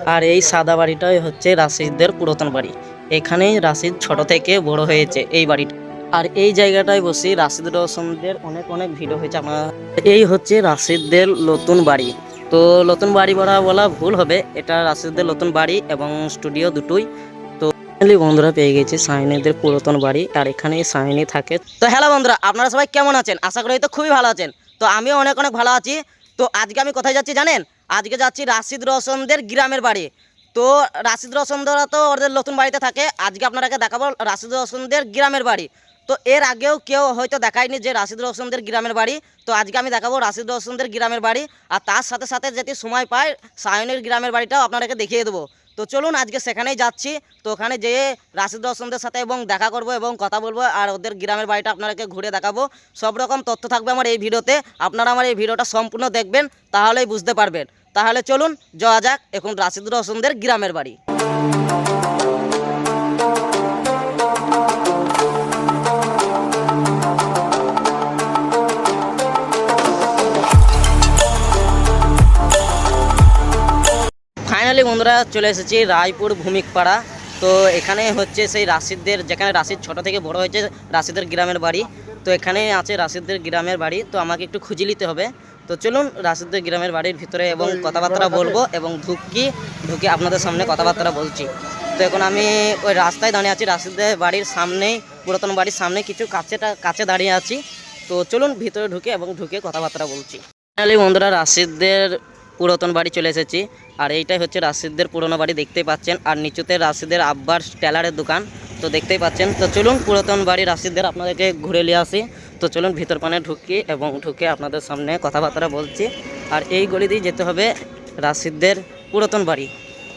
আর এই সাদা বাড়িটাই হচ্ছে রাশিদদের পুরাতন বাড়ি। এখানেই রাশিদ ছোট থেকে বড় হয়েছে এই বাড়িটা। আর এই জায়গাটায় বসে রাশিদ রোশনদের অনেক অনেক ভিডিও হয়েছে আপনার। এই হচ্ছে রাশিদদের নতুন বাড়ি। তো নতুন বাড়ি বলা ভুল হবে, এটা রাশিদদের নতুন বাড়ি এবং স্টুডিও দুটোই। তো বন্ধুরা পেয়ে গেছি সাইনিদের পুরাতন বাড়ি, আর এখানে সাইনি থাকে। তো হ্যালো বন্ধুরা, আপনারা সবাই কেমন আছেন? আশা করি তো খুবই ভালো আছেন। তো আমিও অনেক অনেক ভালো আছি। তো আজকে আমি কোথায় যাচ্ছি জানেন? আজকে যাচ্ছি রাশিদ রোশনদের গ্রামের বাড়ি। তো রাশিদ রোশনরা তো ওদের নতুন বাড়িতে থাকে, আজকে আপনারাকে দেখাবো রাশিদ রোশনদের গ্রামের বাড়ি। তো এর আগেও কেউ হয়তো দেখায়নি যে রাশিদ রোশনদের গ্রামের বাড়ি। তো আজকে আমি দেখাবো রাশিদ রোশনদের গ্রামের বাড়ি, আর তার সাথে সাথে যদি সময় পায় সায়নের গ্রামের বাড়িটাও আপনাদেরকে দেখিয়ে দেবো। তো চলুন আজকে সেখানেই যাচ্ছি। তো ওখানে যেয়ে রাশিদ রোশনদের সাথে এবং দেখা করব এবং কথা বলবো, আর ওদের গ্রামের বাড়িটা আপনাদেরকে ঘুরে দেখাবো। সব রকম তথ্য থাকবে আমার এই ভিডিওতে, আপনারা আমার এই ভিডিওটা সম্পূর্ণ দেখবেন, তাহলেই বুঝতে পারবেন। তাহলে চলুন যাওয়া যাক এখন রাশিদ রোশনদের গ্রামের বাড়ি। ফাইনালি বন্ধুরা চলে এসেছি রায়পুর ভূমিকপাড়া। তো এখানে হচ্ছে সেই রাশিদদের, যেখানে রাশিদ ছোট থেকে বড় হয়েছে, রাশিদের গ্রামের বাড়ি। তো এখানে আছে রাশিদদের গ্রামের বাড়ি। তো আমাকে একটু খুঁজে নিতে হবে। তো চলুন রাশিদদের গ্রামের বাড়ির ভিতরে এবং কথাবার্তা বলবো এবং ঢুকে আপনাদের সামনে কথাবার্তা বলছি। তো এখন আমি ওই রাস্তায় দাঁড়িয়ে আছি, রাশিদদের বাড়ির সামনেই, পুরাতন বাড়ির সামনে কিছু কাছে দাঁড়িয়ে আছি। তো চলুন ভিতরে ঢুকে কথাবার্তা বলছি। ফাইনালি বন্ধুরা রাশিদদের পুরাতন বাড়ি চলে এসেছি, আর এইটাই হচ্ছে রাশিদদের পুরনো বাড়ি, দেখতেই পাচ্ছেন। আর নিচুতে রাশিদের আব্বার টেলারের দোকান, তো দেখতেই পাচ্ছেন। তো চলুন পুরাতন বাড়ি রাশিদদের আপনাদেরকে ঘুরে নিয়ে আসি। তো চলুন ভিতর পানে ঢুকে আপনাদের সামনে কথাবার্তা বলছি। আর এই গলি দিয়ে যেতে হবে রাশিদদের পুরাতন বাড়ি।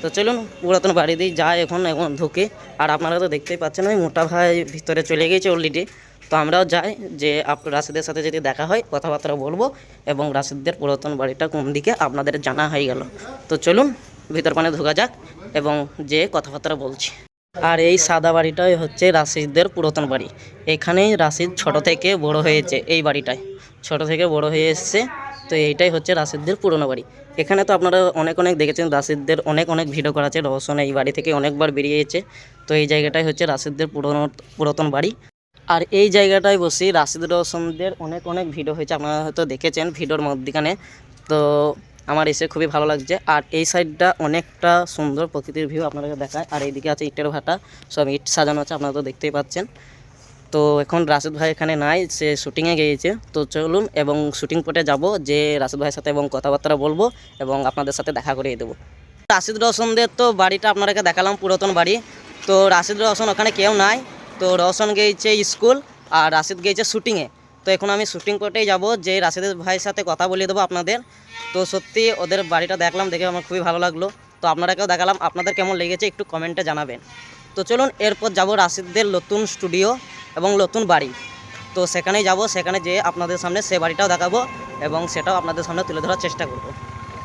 তো চলুন পুরাতন বাড়ি দিয়ে যাই এখন ঢুকে। আর আপনারা তো দেখতেই পাচ্ছেন ওই মোটা ভাই ভিতরে চলে গেছে অলরেডি। তো আমরাও যাই যে রাশিদের সাথে যদি দেখা হয় কথাবার্তা বলবো, এবং রাশিদদের পুরাতন বাড়িটা কোন দিকে আপনাদের জানা হয়ে গেল। তো চলুন ভিতর পানে ঢোকা যাক এবং যে কথাবার্তা বলছি। আর এই সাদা বাড়িটাই হচ্ছে রাশিদদের পুরাতন বাড়ি। এখানেই রাশিদ ছোট থেকে বড় হয়েছে, এই বাড়িটায় ছোট থেকে বড় হয়ে এসছে। তো এইটাই হচ্ছে রাশিদদের পুরনো বাড়ি। এখানে তো আপনারা অনেক অনেক দেখেছেন, রাশিদদের অনেক অনেক ভিডিও করা আছে। রওশন এই বাড়ি থেকে অনেকবার বেরিয়েছে। তো এই জায়গাটাই হচ্ছে রাশিদদের পুরাতন বাড়ি। আর এই জায়গাটায় বসে রাশিদ রওশনদের অনেক অনেক ভিডিও হয়েছে, আপনারা হয়তো দেখেছেন ভিডিওর মধ্যখানে। তো আমার এসে খুবই ভালো লাগছে। আর এই সাইডটা অনেকটা সুন্দর প্রকৃতির ভিউ আপনাদেরকে দেখায়। আর এইদিকে আছে ইটের ভাটা, সব ইট সাজানো আছে, আপনারা তো দেখতেই পাচ্ছেন। তো এখন রাশিদ ভাই এখানে নাই, সে শুটিংয়ে গিয়েছে। তো চলুন এবং শুটিং পটে যাব, যে রাশিদ ভাইয়ের সাথে এবং কথাবার্তা বলবো এবং আপনাদের সাথে দেখা করিয়ে দেবো। রাশিদ রওশনদের তো বাড়িটা আপনাদেরকে দেখালাম, পুরাতন বাড়ি। তো রাশিদ রওশন ওখানে কেউ নাই। তো রওশন গিয়েছে স্কুল আর রাশিদ গিয়েছে শুটিংয়ে। তো এখন আমি শুটিং করতেই যাব, যে রাশিদের ভাইয়ের সাথে কথা বলিয়ে দেবো আপনাদের। তো সত্যি ওদের বাড়িটা দেখলাম, দেখে আমার খুবই ভালো লাগলো। তো আপনারাকেও দেখালাম, আপনাদের কেমন লেগেছে একটু কমেন্টে জানাবেন। তো চলুন এরপর যাব রাশিদদের নতুন স্টুডিও এবং নতুন বাড়ি। তো সেখানেই যাব, সেখানে যেয়ে আপনাদের সামনে সে বাড়িটাও দেখাবো এবং সেটাও আপনাদের সামনে তুলে ধরার চেষ্টা করব।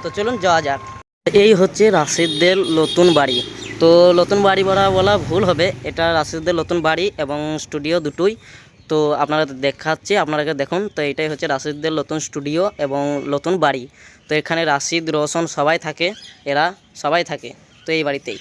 তো চলুন যাওয়া যাক। এই হচ্ছে রাশিদদের নতুন বাড়ি। তো নতুন বাড়ি বলা ভুল হবে, এটা রাশিদদের নতুন বাড়ি এবং স্টুডিও দুটোই। তো আপনারা দেখাচ্ছি, আপনারাকে দেখুন। তো এটাই হচ্ছে রাশিদদের নতুন স্টুডিও এবং নতুন বাড়ি। তো এখানে রাশিদ রওশন সবাই থাকে, এরা সবাই থাকে তো এই বাড়িতেই।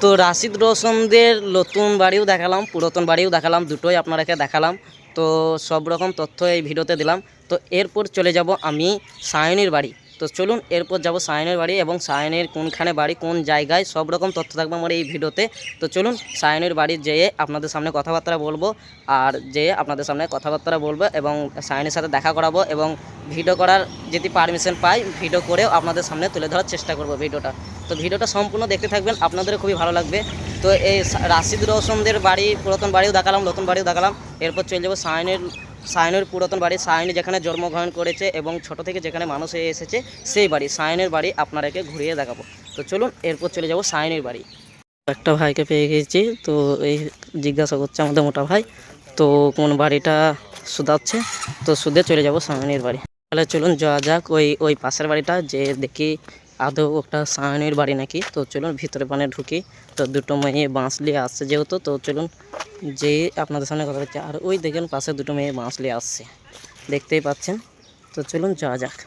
তো রাশিদ রওশনদের নতুন বাড়িও দেখালাম, পুরাতন বাড়িও দেখালাম, দুটোই আপনারাকে দেখালাম। তো সব রকম তথ্য এই ভিডিওতে দিলাম। তো এরপর চলে যাব আমি সায়নীর বাড়ি। তো চলুন এরপর যাব সায়নের বাড়ি, এবং সায়নের কোনখানে বাড়ি, কোন জায়গায়, সব রকম তথ্য থাকবে আমার এই ভিডিওতে। তো চলুন সায়নের বাড়ি যেয়ে আপনাদের সামনে কথাবার্তা বলবো, আর যেয়ে আপনাদের সামনে কথাবার্তা বলবো এবং সায়নের সাথে দেখা করাবো, এবং ভিডিও করার যদি পারমিশন পাই ভিডিও করেও আপনাদের সামনে তুলে ধরার চেষ্টা করব ভিডিওটা। তো ভিডিওটা সম্পূর্ণ দেখতে থাকবেন, আপনাদেরও খুবই ভালো লাগবে। তো এই রাশিদ রওশনদের বাড়ি, পুরাতন বাড়িও দেখালাম, নতুন বাড়িও দেখালাম। এরপর চলে যাবো সায়নের পুরাতন বাড়ি, সায়নী যেখানে জন্মগ্রহণ করেছে এবং ছোট থেকে যেখানে মানুষ হয়ে এসেছে সেই বাড়ি, সায়নের বাড়ি আপনাদেরকে ঘুরিয়ে দেখাবো। তো চলুন এরপর চলে যাব সায়নের বাড়ি। একটা ভাইকে পেয়ে গেছি, তো এই জিজ্ঞাসা করছে আমাদের মোটা ভাই তো কোন বাড়িটা শুধাচ্ছে। তো শুধে চলে যাব সায়নের বাড়ি। তাহলে চলুন যাওয়া যাক ওই পাশের বাড়িটা, যে দেখি আদৌ ওটা সায়নের বাড়ি নাকি। তো চলুন ভিতরে পানে ঢুকি। তো দুটো মেয়ে বাঁশ নিয়ে আসছে যেহেতু, তো চলুন যে আপনাদের সামনে কথা হচ্ছে। আর ওই দেখেন পাশে দুটো মেয়ে বাঁশ নিয়ে আসছে, দেখতেই পাচ্ছেন। তো চলুন যাওয়া যাক।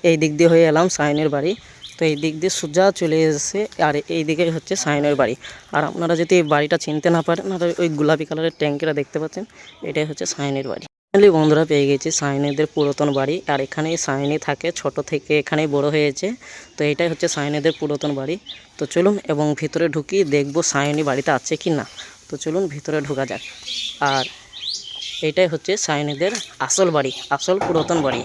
এই দিক দিয়ে হয়ে এলাম সায়নের বাড়ি। তো এই দিক দিয়ে সোজা চলে এসেছে, আর এই দিকে হচ্ছে সায়নের বাড়ি। আর আপনারা যদি এই বাড়িটা চিনতে না পারেন, আর ওই গোলাপি কালারের ট্যাঙ্কিটা দেখতে পাচ্ছেন, এটাই হচ্ছে সায়নের বাড়ি। ফাইনালি বন্ধুরা পেয়ে গেছি সায়নেদের পুরাতন বাড়ি, আর এখানেই সায়নি থাকে, ছোট থেকে এখানেই বড় হয়েছে। তো এটাই হচ্ছে সায়নেদের পুরাতন বাড়ি। তো চলুন এবং ভিতরে ঢুকি, দেখবো সায়নি বাড়িতে আছে কি না। তো চলুন ভিতরে ঢোকা যাক। আর এইটাই হচ্ছে সায়নিদের আসল বাড়ি, আসল পুরাতন বাড়ি।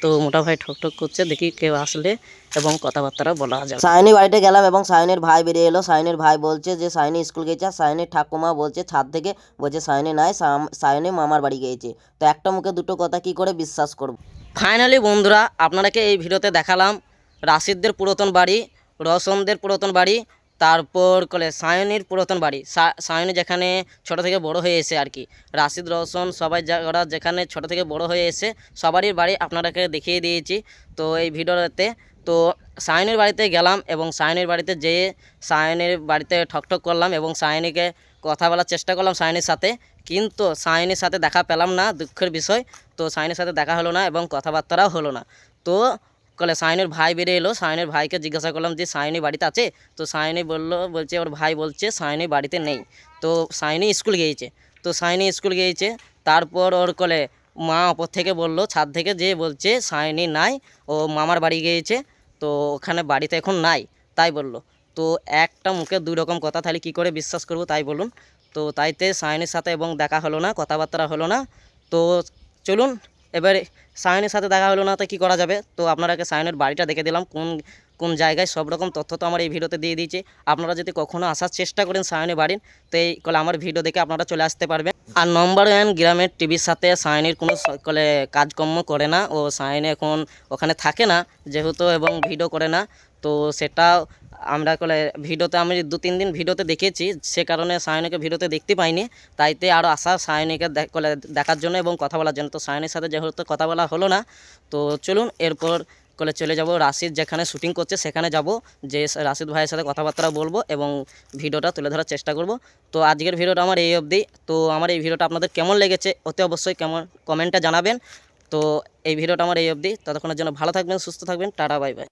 তো মোটা ভাই ঠকঠক করছে, দেখি কেউ আসলে এবং কথাবার্তা বলা যাবে। সায়নি বাড়িতে গেলাম এবং সায়নের ভাই বেরিয়ে এলো। সায়নের ভাই বলছে যে সায়নি স্কুল গেছে, আর সায়নের ঠাকুমা বলছে ছাদ থেকে, বলছে সায়নি নাই, সায়নি মামার বাড়ি গিয়েছে। তো একটা মুখে দুটো কথা কি করে বিশ্বাস করব। ফাইনালি বন্ধুরা আপনাদেরকে এই ভিডিওতে দেখালাম রাশিদদের পুরাতন বাড়ি, রওশনদের পুরাতন বাড়ি, তারপর সায়নির পুরাতন বাড়ি। সায়নি যেখানে ছোট থেকে বড় হয়ে এসে আর কি, রাশিদ রওশন সবাই ওরা যেখানে ছোট থেকে বড় হয়ে এসে সবারই বাড়ি আপনাদেরকে দেখিয়ে দিয়েছি তো এই ভিডিওতে। তো সায়নির বাড়িতে গেলাম এবং সায়নির বাড়িতে যেয়ে সায়নির বাড়িতে ঠকঠক করলাম এবং সায়নিকে কথা বলার চেষ্টা করলাম সায়নির সাথে, কিন্তু সায়নির সাথে দেখা পেলাম না, দুঃখের বিষয়। তো সায়নির সাথে দেখা হলো না এবং কথাবার্তাও হলো না। তো সায়নের ভাই বেরিয়ে এলো, সায়নের ভাইকে জিজ্ঞাসা করলাম যে সায়নি বাড়িতে আছে। তো সায়নি বলছে ওর ভাই বলছে সায়নি বাড়িতে নেই। তো সায়নি স্কুল গিয়েছে। তো সায়নি স্কুল গিয়েছে, তারপর ওর মা ওপর থেকে বললো, ছাদ থেকে, যে বলছে সায়নি নাই, ও মামার বাড়ি গিয়েছে, তো ওখানে বাড়িতে এখন নাই, তাই বললো। তো একটা মুখে দুই রকম কথা, তাহলে কী করে বিশ্বাস করব তাই বলুন। তো তাইতে সায়নির সাথে এবং দেখা হলো না, কথাবার্তা হলো না। তো চলুন এবারে, সায়নের সাথে দেখা হলো না তো কী করা যাবে। তো আপনারাকে সায়নের বাড়িটা দেখে দিলাম, কোন কোন জায়গায়, সব রকম তথ্য তো আমার এই ভিডিওতে দিয়ে দিয়েছি। আপনারা যদি কখনও আসার চেষ্টা করেন সায়নের বাড়ির, তো এই আমার ভিডিও দেখে আপনারা চলে আসতে পারবেন। আর নম্বর 1 গ্রামের টিভির সাথে সায়নির কোনো কাজকর্ম করে না, ও সায়নি এখন ওখানে থাকে না যেহেতু, এবং ভিডিও করে না। তো সেটা আমরা ভিডিওতে আমি 2-3 দিন ভিডিওতে দেখেছি, সে কারণে সায়নিকে ভিডিওতে দেখতে পাইনি। তাইতে আরও আসা সায়নিকে দেখার জন্য এবং কথা বলার জন্য। তো সায়নির সাথে যেহেতু কথা বলা হলো না, তো চলুন এরপর চলে যাব রাশিদ যেখানে শুটিং করছে সেখানে যাব, যে রাশিদ ভাইয়ের সাথে কথাবার্তা বলবো এবং ভিডিওটা তুলে ধরার চেষ্টা করব। তো আজকের ভিডিওটা আমার এই অবধি। তো আমার এই ভিডিওটা আপনাদের কেমন লেগেছে অতি অবশ্যই কমেন্টে জানাবেন। তো এই ভিডিওটা আমার এই অবধি, ততক্ষণের জন্য ভালো থাকবেন, সুস্থ থাকবেন, টাটা বাই বাই।